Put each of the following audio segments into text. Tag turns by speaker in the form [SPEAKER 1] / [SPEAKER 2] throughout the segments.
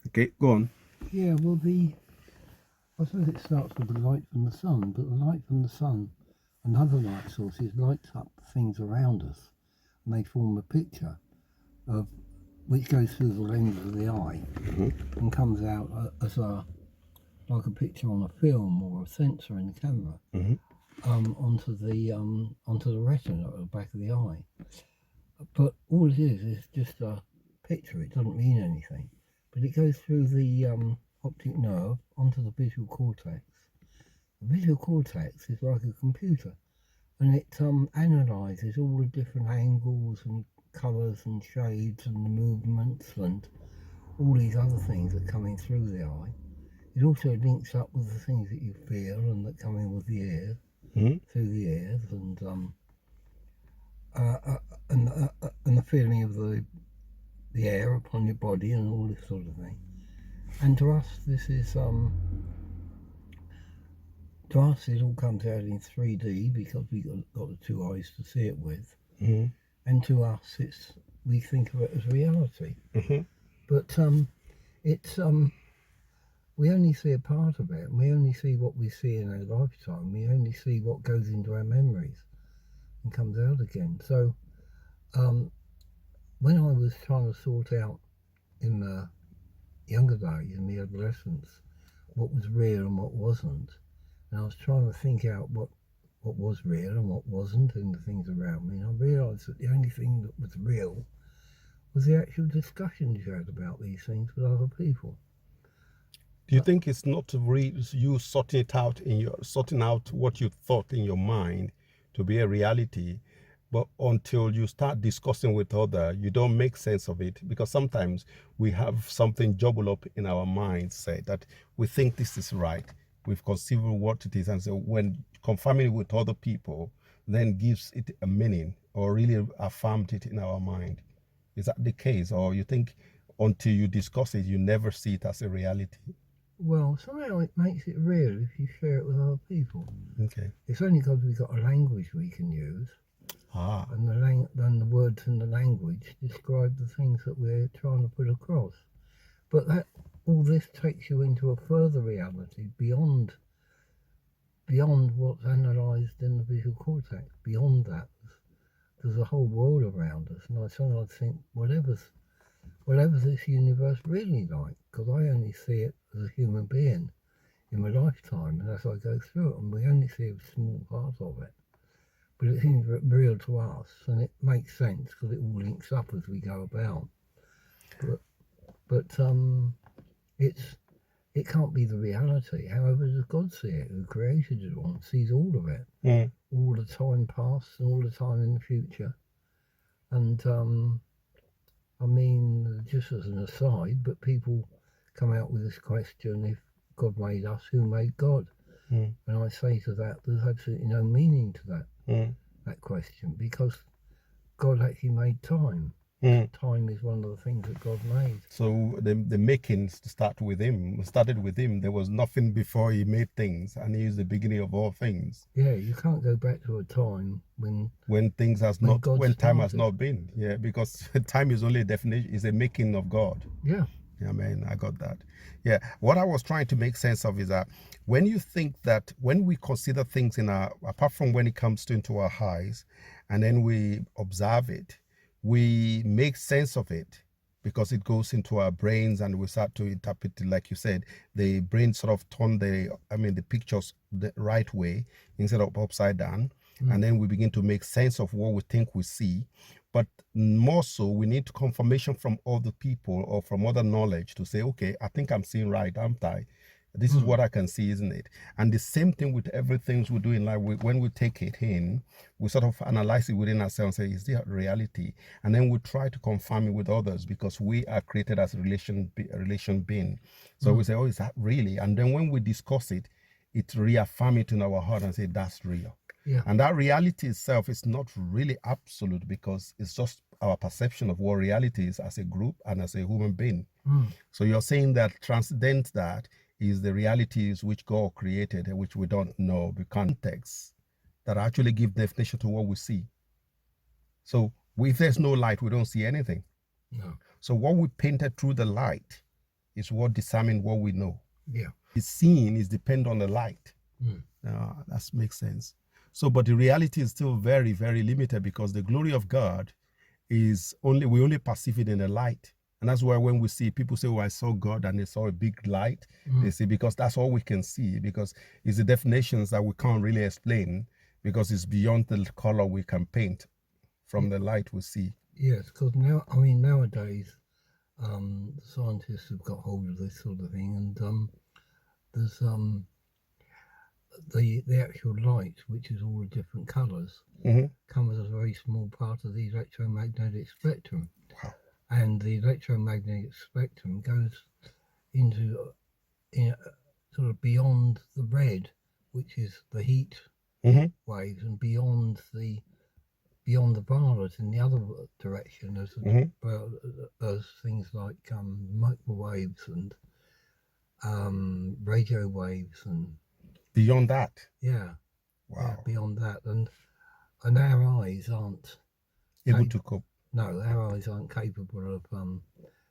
[SPEAKER 1] Okay, go on.
[SPEAKER 2] Yeah, well, I suppose it starts with the light from the sun, but the light from the sun and other light sources lights up things around us, and they form a picture of which goes through the lens of the eye and comes out as like a picture on a film or a sensor in the camera onto the retina at the back of the eye. But all it is just a picture. It doesn't mean anything, but it goes through the optic nerve onto the visual cortex. The visual cortex is like a computer, and it analyzes all the different angles and colours and shades and the movements and all these other things that come in through the eye. It also links up with the things that you feel and that come in with the ears, through the ears, and the feeling of the air upon your body and all this sort of thing. And to us, this is to us it all comes out in 3D because we've got the two eyes to see it with. And to us, we think of it as reality. But it's we only see a part of it. We only see what we see in our lifetime. We only see what goes into our memories and comes out again. So when I was trying to sort out in the younger days, in the adolescence, what was real and what wasn't, and I was trying to think out what was real and what wasn't in the things around me, and I realised that the only thing that was real was the actual discussions you had about these things with other people.
[SPEAKER 1] Do you think it's not you sorting out what you thought in your mind to be a reality, but until you start discussing with others, you don't make sense of it? Because sometimes we have something jumbled up in our mindset that we think this is right. We've conceived what it is, and so when confirming it with other people, then gives it a meaning or really affirmed it in our mind. Is that the case, or you think until you discuss it, you never see it as a reality?
[SPEAKER 2] Well, somehow it makes it real if you share it with other people.
[SPEAKER 1] Okay.
[SPEAKER 2] It's only because we've got a language we can use. And the words in the language describe the things that we're trying to put across. But all this takes you into a further reality beyond what's analysed in the visual cortex. Beyond that, there's a whole world around us, and I sometimes think whatever's this universe really like, because I only see it as a human being in my lifetime, and as I go through it, and we only see a small part of it. But it seems real to us, and it makes sense because it all links up as we go about. But it can't be the reality. However, does God see it, who created it all, and sees all of it, all the time past and all the time in the future. And I mean, just as an aside, but people come out with this question: if God made us, who made God? And I say to that, there's absolutely no meaning to that question, because God actually made time. Time is one of the things that God made.
[SPEAKER 1] So the makings started with him. There was nothing before he made things, and he is the beginning of all things.
[SPEAKER 2] Yeah, you can't go back to a time when
[SPEAKER 1] time has not been. Yeah, because time is only a definition, is a making of God.
[SPEAKER 2] Yeah.
[SPEAKER 1] Yeah, man, I got that. Yeah, what I was trying to make sense of is that when you think that when we consider things apart from when it comes into our eyes, and then we observe it, we make sense of it because it goes into our brains and we start to interpret it. Like you said, the brain sort of turn the pictures the right way instead of upside down. And then we begin to make sense of what we think we see. But more so, we need confirmation from other people or from other knowledge to say, okay, I think I'm seeing right, aren't I? This is what I can see, isn't it? And the same thing with everything we do in life. When we take it in, we sort of analyze it within ourselves and say, is there reality? And then we try to confirm it with others because we are created as a relation being. So we say, oh, is that really? And then when we discuss it, it reaffirms it in our heart and say, that's real.
[SPEAKER 2] Yeah.
[SPEAKER 1] And that reality itself is not really absolute because it's just our perception of what reality is as a group and as a human being. So you're saying that transcendent that is the realities which God created and which we don't know, the context that actually give definition to what we see. So if there's no light, we don't see anything.
[SPEAKER 2] No.
[SPEAKER 1] So what we painted through the light is what determines what we know.
[SPEAKER 2] Yeah.
[SPEAKER 1] The seeing is depend on the light. That makes sense. So, but the reality is still very, very limited, because the glory of God is we only perceive it in the light. And that's why when we see people say, "Oh, I saw God," and they saw a big light, they say, because that's all we can see, because it's the definitions that we can't really explain, because it's beyond the color we can paint from the light we see.
[SPEAKER 2] Yes, because nowadays, scientists have got hold of this sort of thing, and there's the actual light, which is all the different colours, covers a very small part of the electromagnetic spectrum.
[SPEAKER 1] Wow.
[SPEAKER 2] And the electromagnetic spectrum goes into sort of beyond the red, which is the heat waves, and beyond the violet in the other direction, as things like microwaves and radio waves, and
[SPEAKER 1] beyond that.
[SPEAKER 2] Yeah.
[SPEAKER 1] Wow.
[SPEAKER 2] Yeah, beyond that, and our eyes aren't
[SPEAKER 1] able to cope.
[SPEAKER 2] No, our eyes aren't capable of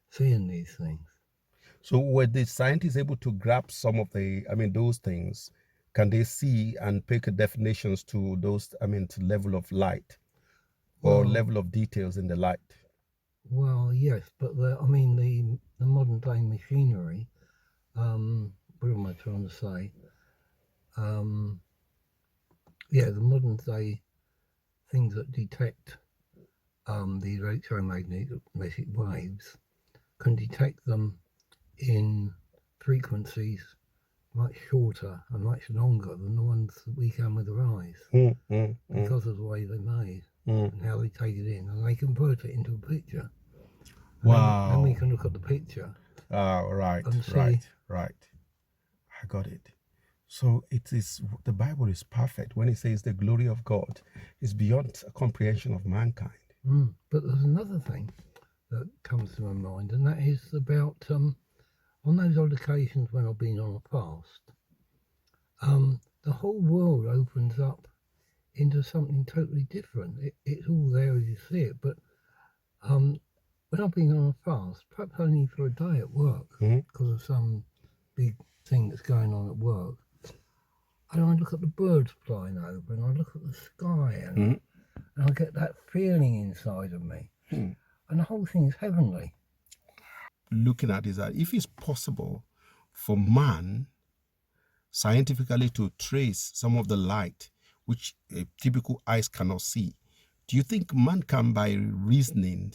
[SPEAKER 2] seeing these things.
[SPEAKER 1] So were the scientists able to grab some of those things? Can they see and pick definitions to those, to level of light or level of details in the light?
[SPEAKER 2] Well, yes, but the modern day machinery, what am I trying to say? The modern day things that detect the electromagnetic waves can detect them in frequencies much shorter and much longer than the ones that we can with our eyes, because of the way they're made and how they take it in, and they convert it into a picture.
[SPEAKER 1] Wow.
[SPEAKER 2] Then we can look at the picture.
[SPEAKER 1] Right. I got it. So the Bible is perfect when it says the glory of God is beyond comprehension of mankind.
[SPEAKER 2] But there's another thing that comes to my mind, and that is about on those odd occasions when I've been on a fast, the whole world opens up into something totally different. It's all there as you see it, but when I've been on a fast, perhaps only for a day at work, because of some big thing that's going on at work, and I look at the birds flying over, and I look at the sky, and I get that feeling inside of me, and the whole thing is heavenly.
[SPEAKER 1] Looking at is that if it's possible for man scientifically to trace some of the light which typical eyes cannot see, do you think man can, by reasoning,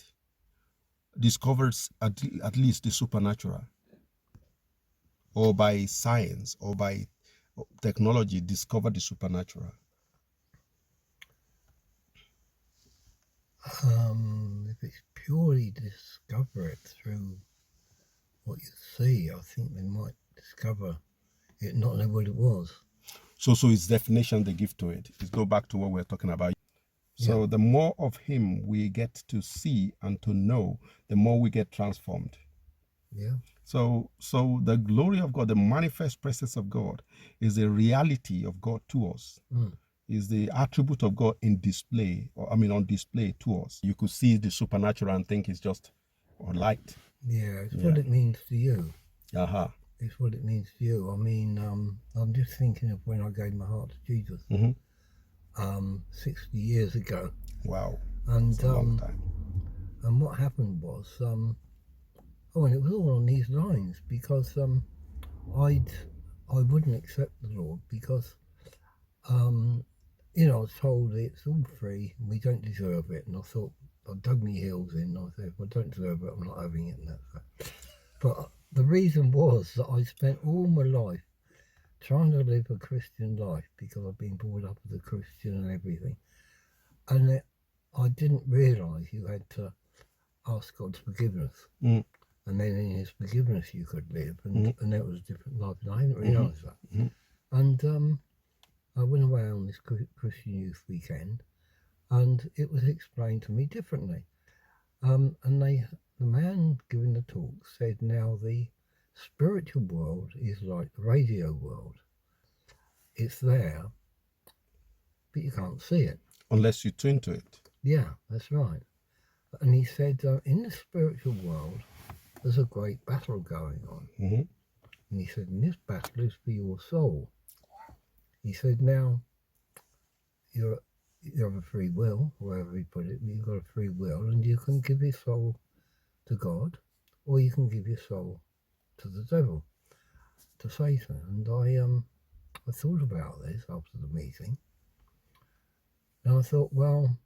[SPEAKER 1] discovers at least the supernatural, or by science or by technology discover the supernatural?
[SPEAKER 2] If it's purely discover it through what you see, I think they might discover it, not know what it was.
[SPEAKER 1] So it's definition they give to it. Let's go back to what we're talking about. So the more of him we get to see and to know, the more we get transformed.
[SPEAKER 2] Yeah.
[SPEAKER 1] So the glory of God, the manifest presence of God, is the reality of God to us. Is the attribute of God in display, on display to us. You could see the supernatural and think it's just light.
[SPEAKER 2] Yeah, it's what it means to you.
[SPEAKER 1] It's
[SPEAKER 2] what it means to you. I'm just thinking of when I gave my heart to Jesus, 60 years ago.
[SPEAKER 1] Wow.
[SPEAKER 2] And
[SPEAKER 1] that's a long time.
[SPEAKER 2] And what happened was, and it was all on these lines, because I wouldn't accept the Lord because I was told it's all free and we don't deserve it, and I thought, I dug my heels in, and I said, if I don't deserve it, I'm not having it, and that's it. But the reason was that I spent all my life trying to live a Christian life, because I've been brought up as a Christian and everything, and I didn't realise you had to ask God's forgiveness, and then in His forgiveness you could live, and that was a different life, and I didn't realise that. And I went away on this Christian Youth Weekend, and it was explained to me differently. And the man giving the talk said, now the spiritual world is like the radio world. It's there, but you can't see it.
[SPEAKER 1] Unless you tune to it.
[SPEAKER 2] Yeah, that's right. And he said, in the spiritual world, there's a great battle going on.
[SPEAKER 1] Mm-hmm.
[SPEAKER 2] And he said, and this battle is for your soul. He said, now, you have a free will, wherever he put it, you've got a free will, and you can give your soul to God, or you can give your soul to the devil, to Satan. And I thought about this after the meeting, and I thought, well,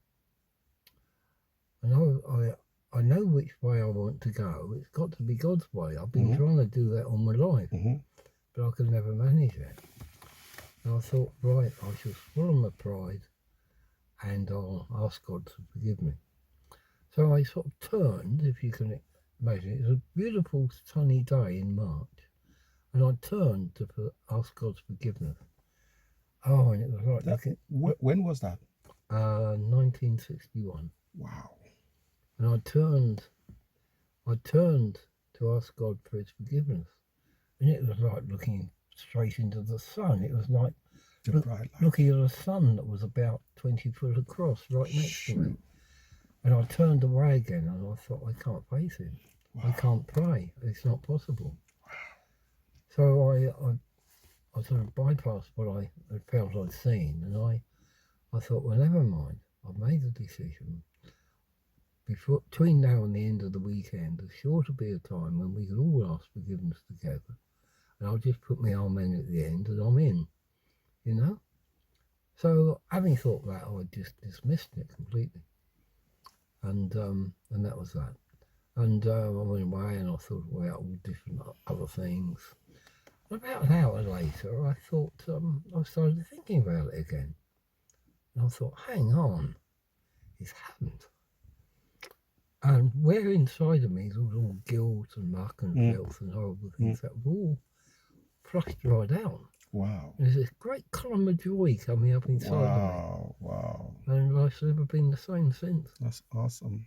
[SPEAKER 2] I know which way I want to go. It's got to be God's way. I've been trying to do that all my life, but I could never manage it. And I thought, right, I shall swallow my pride and I'll ask God to forgive me. So I sort of turned, if you can imagine, it was a beautiful sunny day in March, and I turned to ask God's forgiveness. Oh, and it was like looking.
[SPEAKER 1] When was that?
[SPEAKER 2] 1961.
[SPEAKER 1] Wow.
[SPEAKER 2] And I turned to ask God for his forgiveness. And it was like looking straight into the sun. It was like looking at a sun that was about 20 foot across right next to me. And I turned away again and I thought, I can't face him. Wow. I can't pray. It's not possible. Wow. So I sort of bypassed what I felt I'd seen, and I thought, well, never mind. I've made the decision. Between now and the end of the weekend, there's sure to be a time when we can all ask forgiveness together. And I'll just put my arm in at the end and I'm in, you know? So having thought that, I just dismissed it completely. And that was that. And I went away and I thought about all different other things. About an hour later, I thought, I started thinking about it again. And I thought, hang on, it's happened. And where inside of me was all guilt and muck and filth and horrible things that were all flushed right out.
[SPEAKER 1] Wow.
[SPEAKER 2] There's this great column of joy coming up inside of me.
[SPEAKER 1] Wow.
[SPEAKER 2] And life's never been the same since.
[SPEAKER 1] That's awesome.